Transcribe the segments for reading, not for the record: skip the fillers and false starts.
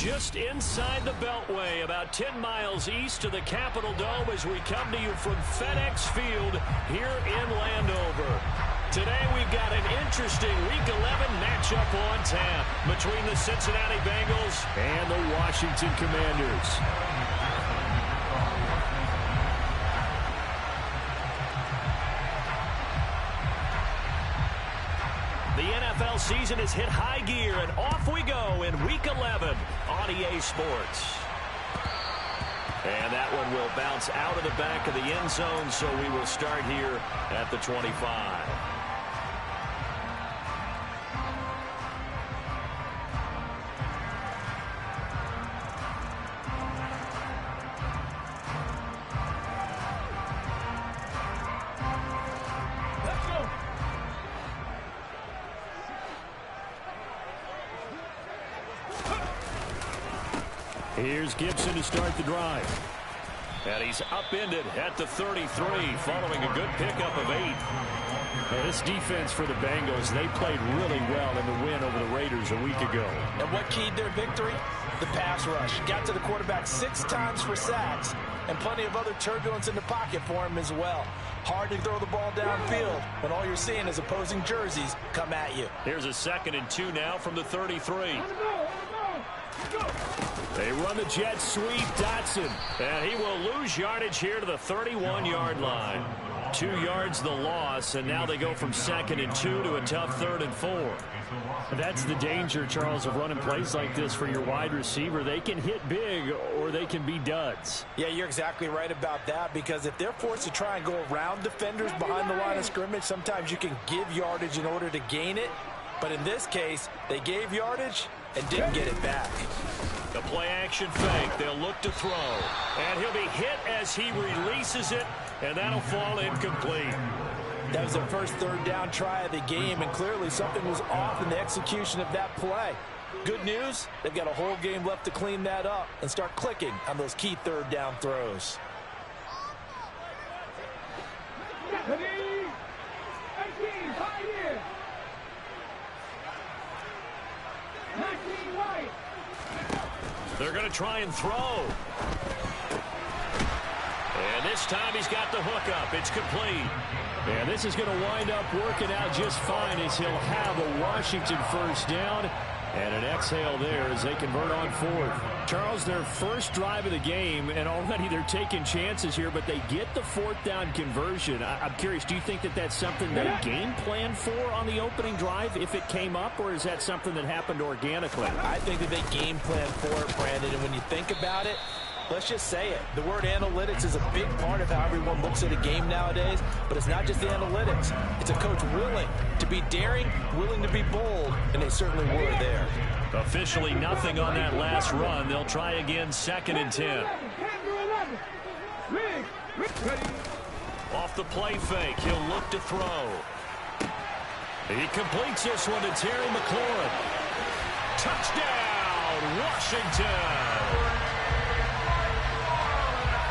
just inside the Beltway, about 10 miles east of the Capitol Dome as we come to you from FedEx Field here in Landover. Today we've got an interesting Week 11 matchup on tap between the Cincinnati Bengals and the Washington Commanders. The NFL season has hit high gear, and off we go in Week 11 on EA Sports. And that one will bounce out of the back of the end zone, so we will start here at the 25. Here's Gibson to start the drive. And he's upended at the 33 following a good pickup of 8. Now, this defense for the Bengals, they played really well in the win over the Raiders a week ago. And what keyed their victory? The pass rush. Got to the quarterback 6 times for sacks, and plenty of other turbulence in the pocket for him as well. Hard to throw the ball downfield when all you're seeing is opposing jerseys come at you. Here's a 2nd and 2 now from the 33. They run the jet sweep. Dotson. And he will lose yardage here to the 31-yard line. 2 yards the loss, and now they go from 2nd and 2 to a tough 3rd and 4. That's the danger, Charles, of running plays like this for your wide receiver. They can hit big or they can be duds. Yeah, you're exactly right about that, because if they're forced to try and go around defenders behind the line of scrimmage, sometimes you can give yardage in order to gain it. But in this case, they gave yardage and didn't get it back. The play-action fake. They'll look to throw. And he'll be hit as he releases it, and that'll fall incomplete. That was their first 3rd down try of the game, and clearly something was off in the execution of that play. Good news, they've got a whole game left to clean that up and start clicking on those key 3rd down throws. They're going to try and throw. And this time he's got the hook up. It's complete. And this is going to wind up working out just fine as he'll have a Washington first down. And an exhale there as they convert on 4th. Charles, their first drive of the game, and already they're taking chances here, but they get the 4th down conversion. I'm curious, do you think that that's something they game planned for on the opening drive if it came up, or is that something that happened organically? I think that they game planned for it, Brandon, and when you think about it, let's just say it. The word analytics is a big part of how everyone looks at a game nowadays, but it's not just the analytics. It's a coach willing to be daring, willing to be bold, and they certainly were there. Officially nothing on that last run. They'll try again, 2nd and 10. Off the play fake, he'll look to throw. He completes this one to Terry McLaurin. Touchdown, Washington!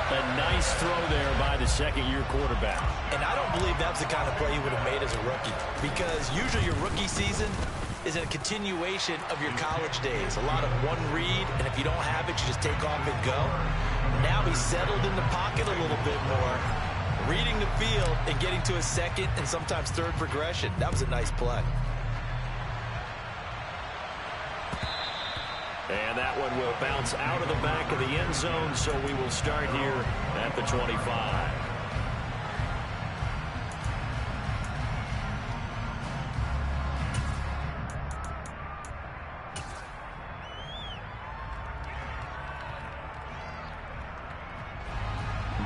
A nice throw there by the 2nd-year quarterback. And I don't believe that's the kind of play he would have made as a rookie, because usually your rookie season is a continuation of your college days. A lot of one read, and if you don't have it, you just take off and go. Now he's settled in the pocket a little bit more, reading the field and getting to a 2nd and sometimes 3rd progression. That was a nice play. And that one will bounce out of the back of the end zone, so we will start here at the 25.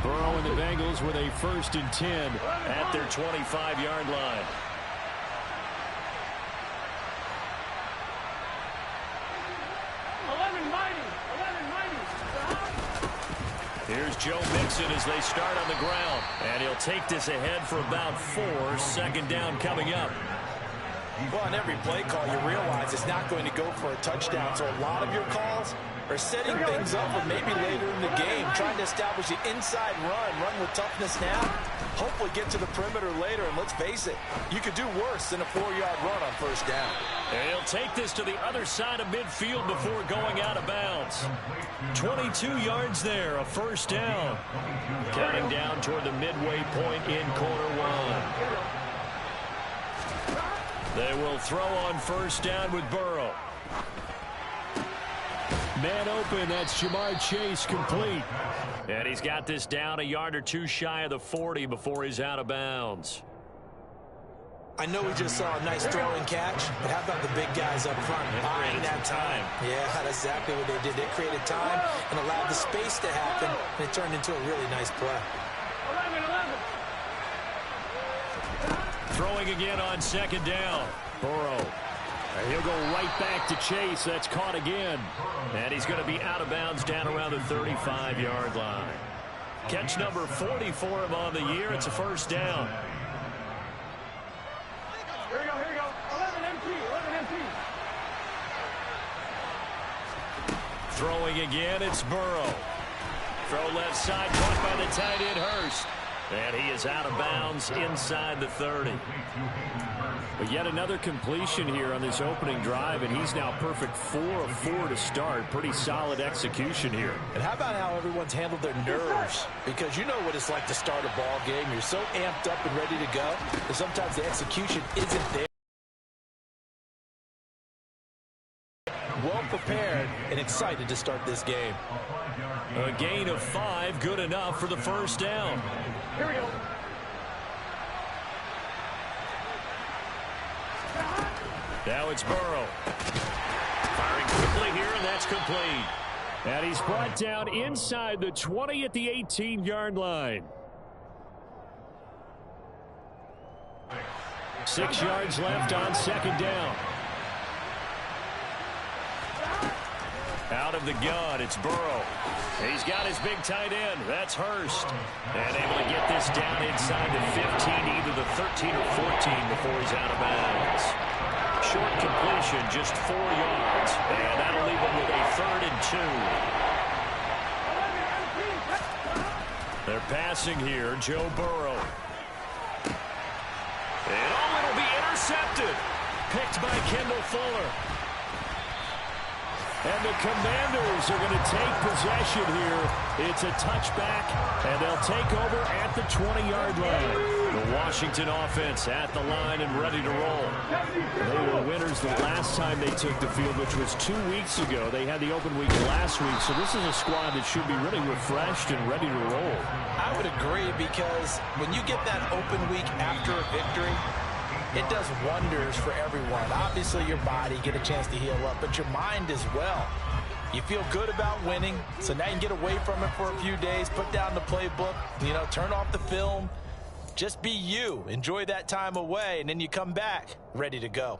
Burrow and the Bengals with a 1st and 10 at their 25-yard line. Here's Joe Mixon as they start on the ground. And he'll take this ahead for about 4. 2nd down coming up. Well, on every play call, you realize it's not going to go for a touchdown. So a lot of your calls are setting things up for maybe later in the game, trying to establish the inside run with toughness now. hopefully get to the perimeter later. And let's face it, you could do worse than a 4-yard run on first down. And he'll take this to the other side of midfield before going out of bounds. 22 yards there, a first down. Counting down toward the midway point in quarter one. They will throw on first down with Burrow. Man open, that's Jamar Chase, complete. And he's got this down a yard or two shy of the 40 before he's out of bounds. I know we just saw a nice throw and catch, but how about the big guys up front buying that time? Yeah, that's exactly what they did. They created time and allowed the space to happen, and it turned into a really nice play. 11. Throwing again on second down. Burrow. He'll go right back to Chase. That's caught again. And he's going to be out of bounds down around the 35-yard line. Catch number 40 for him on the year. It's a first down. Here we go. 11 MP. Throwing again, it's Burrow. Throw left side, caught by the tight end Hurst. And he is out of bounds inside the 30. But yet another completion here on this opening drive, and he's now perfect 4 of 4 to start. Pretty solid execution here. And how about how everyone's handled their nerves? Because you know what it's like to start a ball game. You're so amped up and ready to go, and sometimes the execution isn't there. Well prepared and excited to start this game. A gain of 5, good enough for the first down. Here we go. Now it's Burrow. Firing quickly here, and that's complete. And he's brought down inside the 20 at the 18-yard line. 6 yards left on second down. Out of the gun, it's Burrow. He's got his big tight end. That's Hurst. And able to get this down inside the 15, either the 13 or 14 before he's out of bounds. Short completion, just 4 yards. And that'll leave him with a 3rd and 2. They're passing here, Joe Burrow. And it'll be intercepted. Picked by Kendall Fuller. And the Commanders are going to take possession here. It's a touchback, and they'll take over at the 20-yard line. The Washington offense at the line and ready to roll. They were winners the last time they took the field, which was 2 weeks ago. They had the open week last week, so this is a squad that should be really refreshed and ready to roll. I would agree, because when you get that open week after a victory, it does wonders for everyone. Obviously, your body get a chance to heal up, but your mind as well. You feel good about winning, so now you can get away from it for a few days, put down the playbook, turn off the film. Just be you. Enjoy that time away, and then you come back ready to go.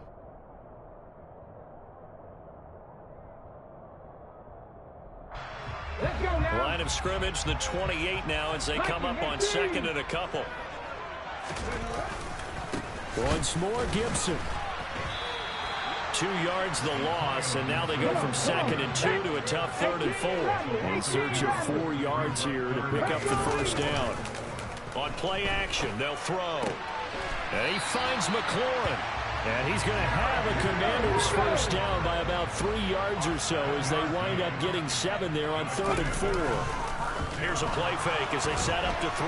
Let's go now. Line of scrimmage, the 28 now as they come up on second and a couple. Once more, Gibson. 2 yards the loss, and now they go from 2nd and 2 to a tough 3rd and 4. In search of 4 yards here to pick up the first down. On play action, they'll throw. And he finds McLaurin. And he's going to have a Commanders first down by about 3 yards or so as they wind up getting 7 there on 3rd and 4. Here's a play fake as they set up to throw.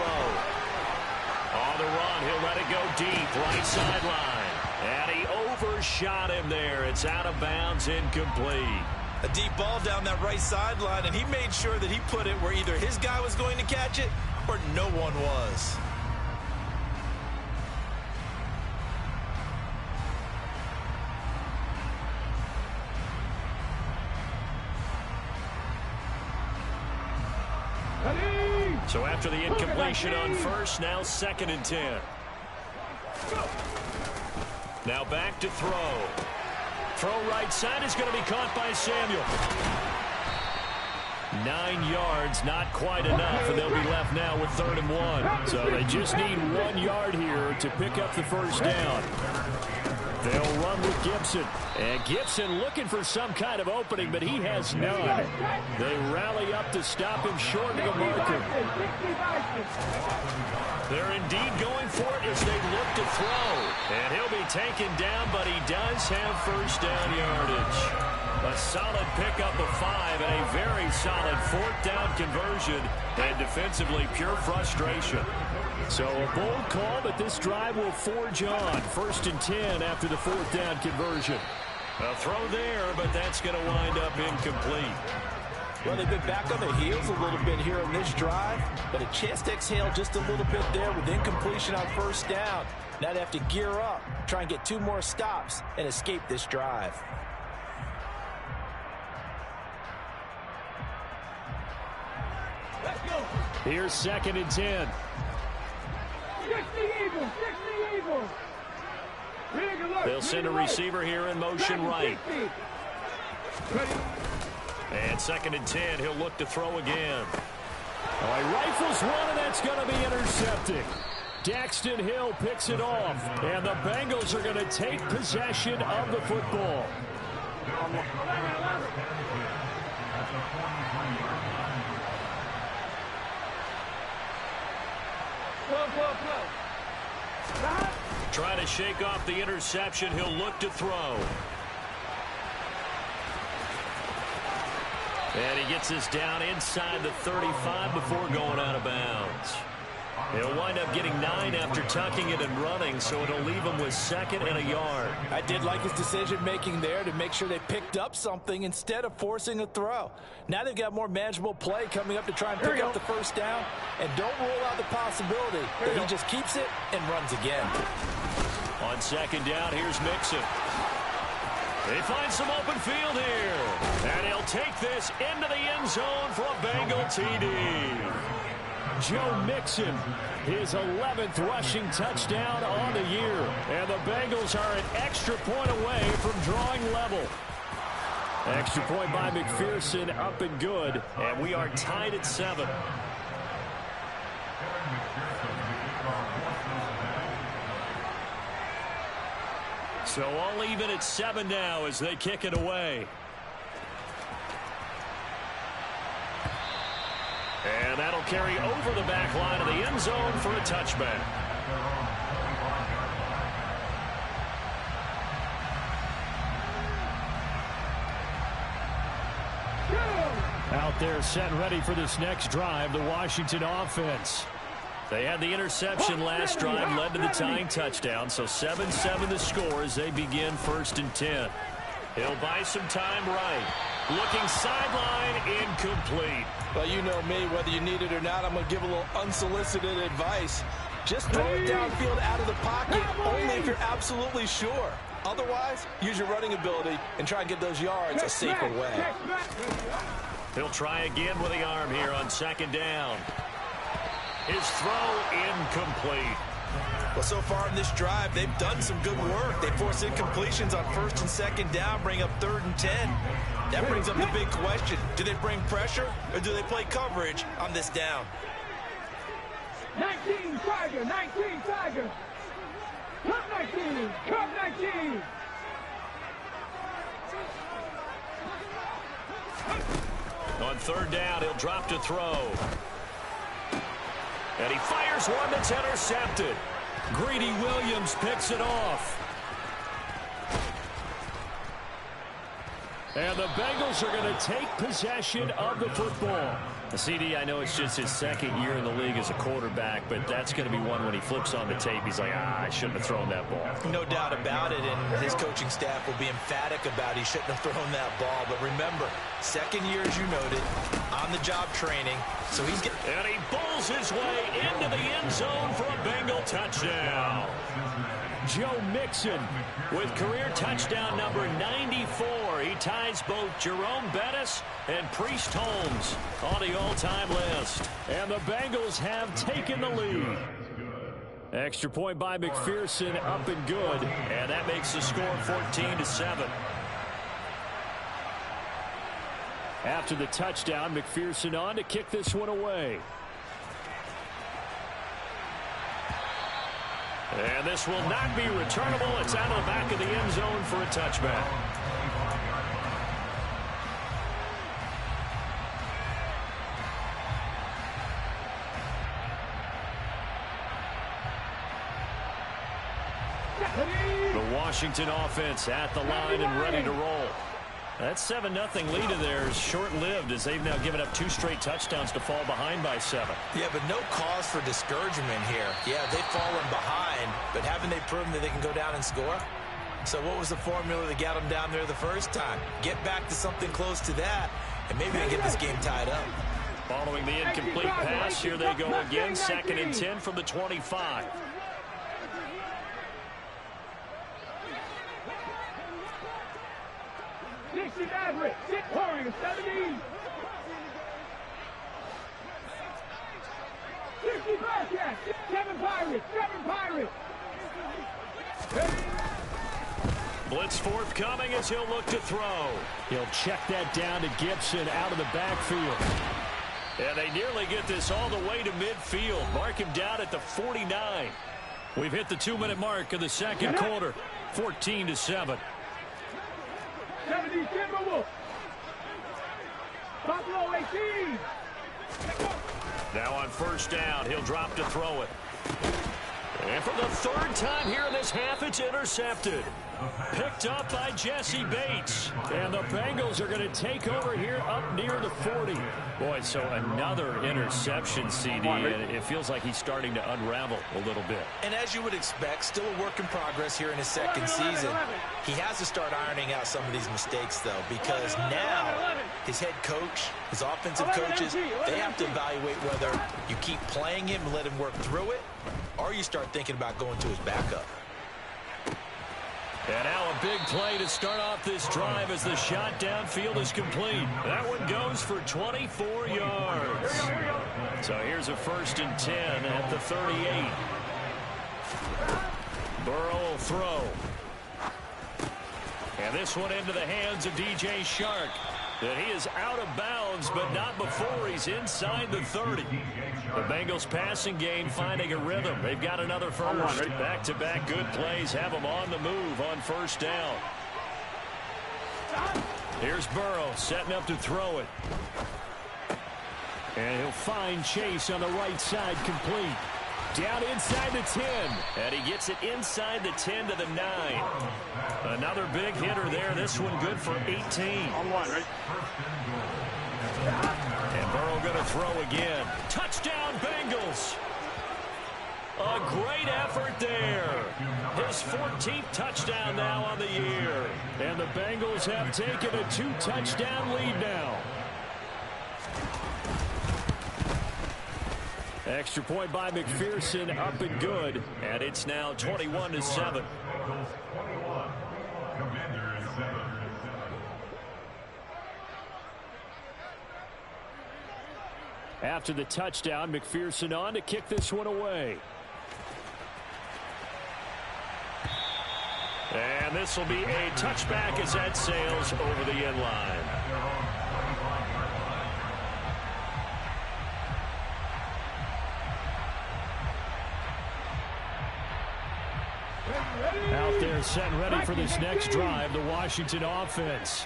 On the run, he'll let it go deep, right sideline. And he overshot him there. It's out of bounds, incomplete. A deep ball down that right sideline, and he made sure that he put it where either his guy was going to catch it or no one was. So after the incompletion on first, now 2nd and 10. Now back to throw. Throw right side is going to be caught by Samuel. 9 yards, not quite enough, and they'll be left now with 3rd and 1. So they just need 1 yard here to pick up the first down. They'll run with Gibson. And Gibson looking for some kind of opening, but he has none. They rally up to stop him short of the marker. They're indeed going for it as they look to throw. And he'll be taken down, but he does have first down yardage. A solid pickup of 5 and a very solid fourth down conversion. And defensively, pure frustration. So a bold call, but this drive will forge on. 1st and 10 after the fourth down conversion. A throw there, but that's going to wind up incomplete. Well, they've been back on their heels a little bit here on this drive, but a chance to exhale just a little bit there with incompletion on first down. Now they have to gear up, try and get 2 more stops, and escape this drive. Let's go. Here's 2nd and 10. 60 Eagles, 60 Eagles. They'll send a receiver here in motion right. And 2nd and 10, he'll look to throw again. Oh, he rifles one, and that's going to be intercepted. Daxton Hill picks it off, and the Bengals are going to take possession of the football. Trying to shake off the interception, he'll look to throw. And he gets this down inside the 35 before going out of bounds. He'll wind up getting 9 after tucking it and running, so it'll leave him with 2nd and a yard. I did like his decision-making there to make sure they picked up something instead of forcing a throw. Now they've got more manageable play coming up to try and pick up the first down, and don't rule out the possibility that he just keeps it and runs again. On 2nd down, here's Mixon. They find some open field here, and he'll take this into the end zone for a Bengal TD. Joe Mixon, his 11th rushing touchdown on the year. And the Bengals are an extra point away from drawing level. Extra point by McPherson, up and good. And we are tied at 7. So all even at 7 now as they kick it away. And that'll carry over the back line of the end zone for a touchback. Out there set and ready for this next drive, the Washington offense. They had the interception last drive, led to the tying touchdown, so 7-7 the score as they begin 1st and 10. He'll buy some time right. Looking sideline, incomplete. Well, you know me, whether you need it or not, I'm going to give a little unsolicited advice. Just throw it downfield out of the pocket, only if you're absolutely sure. Otherwise, use your running ability and try and get those yards a safer way. He'll try again with the arm here on 2nd down. His throw incomplete. Well, so far in this drive, they've done some good work. They force incompletions on 1st and 2nd down, bring up 3rd and 10. That brings up the big question. Do they bring pressure or do they play coverage on this down? 19 Tiger, 19 Tiger. Cup 19, Cup 19. On 3rd down, he'll drop to throw. And he fires one that's intercepted. Greedy Williams picks it off. And the Bengals are going to take possession of the football. The CD, I know it's just his 2nd year in the league as a quarterback, but that's going to be one when he flips on the tape. He's like, I shouldn't have thrown that ball. No doubt about it, and his coaching staff will be emphatic about he shouldn't have thrown that ball. But remember, 2nd year, as you noted, on-the-job training. So he's getting... And he bowls his way into the end zone for a Bengal touchdown. Joe Mixon with career touchdown number 94. He ties both Jerome Bettis and Priest Holmes on the all-time list. And the Bengals have taken the lead. Extra point by McPherson, up and good. And that makes the score 14-7. After the touchdown, McPherson on to kick this one away. And this will not be returnable. It's out of the back of the end zone for a touchback. The Washington offense at the line and ready to roll. That 7-0 lead of theirs short-lived as they've now given up 2 straight touchdowns to fall behind by 7. Yeah, but no cause for discouragement here. Yeah, they've fallen behind, but haven't they proven that they can go down and score? So what was the formula that got them down there the first time? Get back to something close to that, and maybe they get this game tied up. Following the incomplete pass, here they go again. 2nd and 10 from the 25. Maverick, 6 Warriors, 70. 60 Bearcats, 7 Pirates, 7 Pirates. Blitz forthcoming as he'll look to throw. He'll check that down to Gibson out of the backfield. And they nearly get this all the way to midfield. Mark him down at the 49. We've hit the 2-minute mark of the second quarter. 14-7. 70 Timberwolves. Buffalo 18. Now on first down, he'll drop to throw it. And for the 3rd time here in this half, it's intercepted. Picked up by Jesse Bates. And the Bengals are going to take over here up near the 40. Boy, so another interception, CD, and it feels like he's starting to unravel a little bit. And as you would expect, still a work in progress here in his second season. He has to start ironing out some of these mistakes, though, because now his head coach, his offensive coaches, they have to evaluate whether you keep playing him and let him work through it, or you start thinking about going to his backup. And now a big play to start off this drive as the shot downfield is complete. That one goes for 24 yards. So here's a 1st and 10 at the 38. Burrow will throw. And this one into the hands of DJ Shark. And he is out of bounds, but not before he's inside the 30. The Bengals passing game finding a rhythm. They've got another first. Back-to-back good plays have them on the move on first down. Here's Burrow setting up to throw it. And he'll find Chase on the right side complete. Down inside the 10. And he gets it inside the 10 to the 9. Another big hitter there. This one good for 18. And Burrow going to throw again. Touchdown, Bengals. A great effort there. His 14th touchdown now on the year. And the Bengals have taken a 2-touchdown lead now. Extra point by McPherson, up and good. And it's now 21-7. After the touchdown, McPherson on to kick this one away. And this will be a touchback as that sails over the end line. Out there set and ready for this next drive, the Washington offense.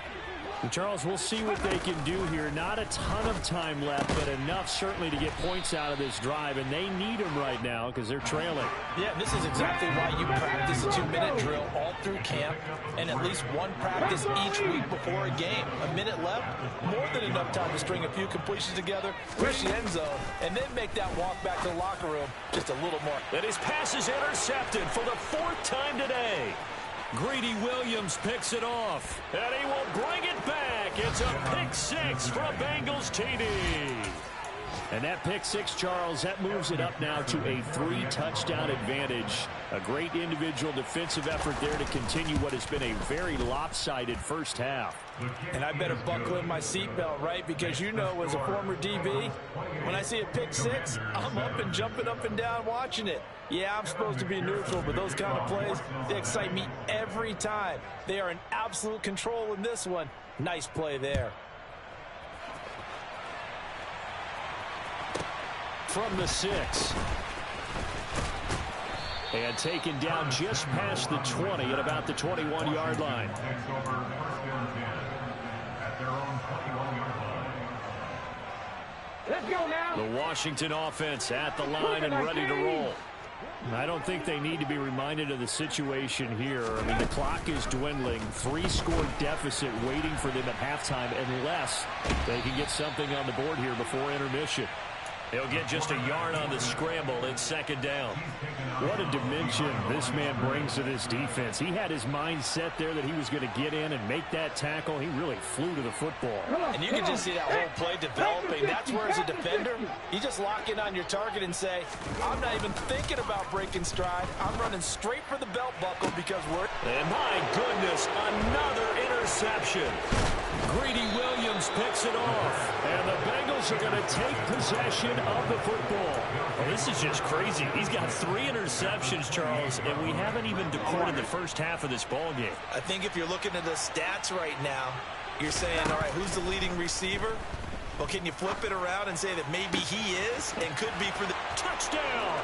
And Charles, we'll see what they can do here. Not a ton of time left, but enough certainly to get points out of this drive, and they need them right now because they're trailing. Yeah, this is exactly why you practice a 2-minute drill all through camp and at least one practice each week before a game. A minute left, more than enough time to string a few completions together, push the end zone, and then make that walk back to the locker room just a little more. And his pass is intercepted for the 4th time today. Greedy Williams picks it off, and he will bring it back. It's a pick 6 for a Bengals TD. And that pick 6, Charles, that moves it up now to a 3-touchdown advantage. A great individual defensive effort there to continue what has been a very lopsided first half. And I better buckle in my seatbelt, right? Because you know, as a former DB, when I see a pick 6, I'm up and jumping up and down watching it. Yeah, I'm supposed to be neutral, but those kind of plays, they excite me every time. They are in absolute control in this one. Nice play there. From the 6. And taken down just past the 20 at about the 21-yard line. Let's go now. The Washington offense at the line and ready to roll. I don't think they need to be reminded of the situation here. I mean, the clock is dwindling. 3-score deficit waiting for them at halftime unless they can get something on the board here before intermission. He'll get just a yard on the scramble in second down. What a dimension this man brings to this defense. He had his mind set there that he was going to get in and make that tackle. He really flew to the football. And you can just see that whole play developing. That's where, as a defender, you just lock in on your target and say, I'm not even thinking about breaking stride. I'm running straight for the belt buckle because we're... And my goodness, another interception. Greedy Williams picks it off. And the Bengals are going to take possession of the football. Well, this is just crazy. He's got 3 interceptions, Charles, and we haven't even departed the first half of this ball game. I think if you're looking at the stats right now, you're saying, all right, who's the leading receiver? Well, can you flip it around and say that maybe he is and could be for the touchdown?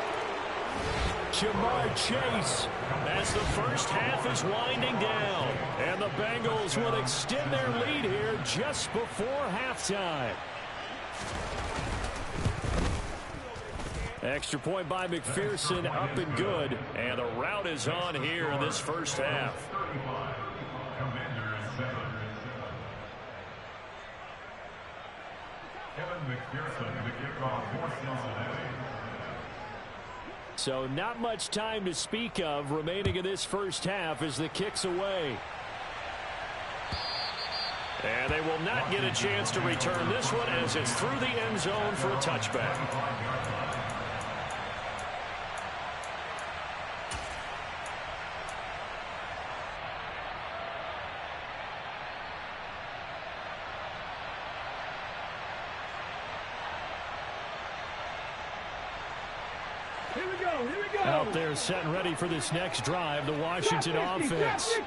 Jamar Chase as the first half is winding down. And the Bengals will extend their lead here just before halftime. Extra point by McPherson, up and good. And the route is on here in this first half. So not much time to speak of remaining in this first half as the kick's away. And they will not get a chance to return this one as it's through the end zone for a touchback. Here we go. Out there set and ready for this next drive, the Washington offense.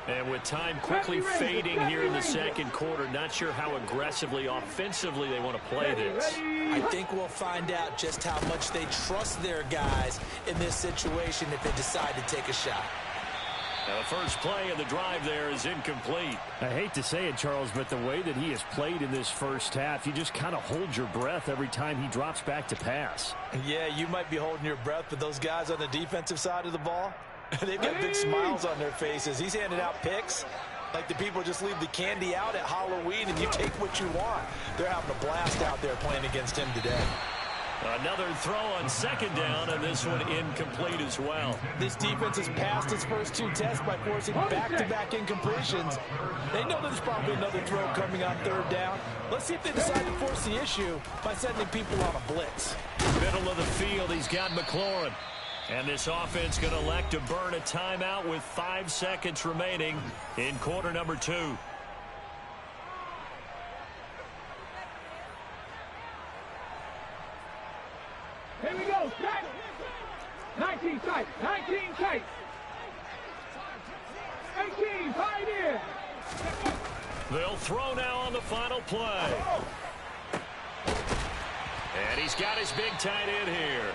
And with time quickly fading here in the second quarter, not sure how aggressively, offensively they want to play this. I think we'll find out just how much they trust their guys in this situation if they decide to take a shot. Now the first play of the drive there is incomplete. I hate to say it, Charles, but the way that he has played in this first half, you just kind of hold your breath every time he drops back to pass. Yeah, you might be holding your breath, but those guys on the defensive side of the ball, they've got big smiles on their faces. He's handing out picks like the people just leave the candy out at Halloween and you take what you want. They're having a blast out there playing against him today. Another throw on second down, and this one incomplete as well. This defense has passed its first 2 tests by forcing back-to-back incompletions. They know there's probably another throw coming on third down. Let's see if they decide to force the issue by sending people on a blitz. Middle of the field, he's got McLaurin. And this offense going to elect to burn a timeout with 5 seconds remaining in quarter number 2. Here we go. Set. 19 tight. 19 tight. 18. 5 in. They'll throw now on the final play. And he's got his big tight end here.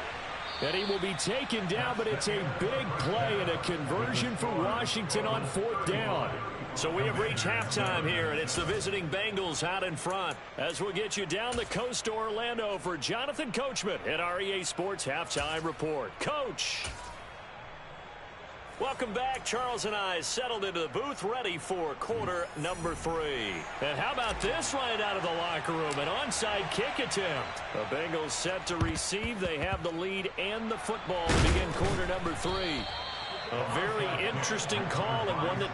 And he will be taken down, but it's a big play and a conversion for Washington on 4th down. So we have reached halftime here, and it's the visiting Bengals out in front. As we'll get you down the coast to Orlando for Jonathan Coachman at our EA Sports Halftime Report. Coach. Welcome back. Charles and I settled into the booth ready for quarter number 3. And how about this right out of the locker room? An onside kick attempt. The Bengals set to receive. They have the lead and the football to begin quarter number 3. A very interesting call and one that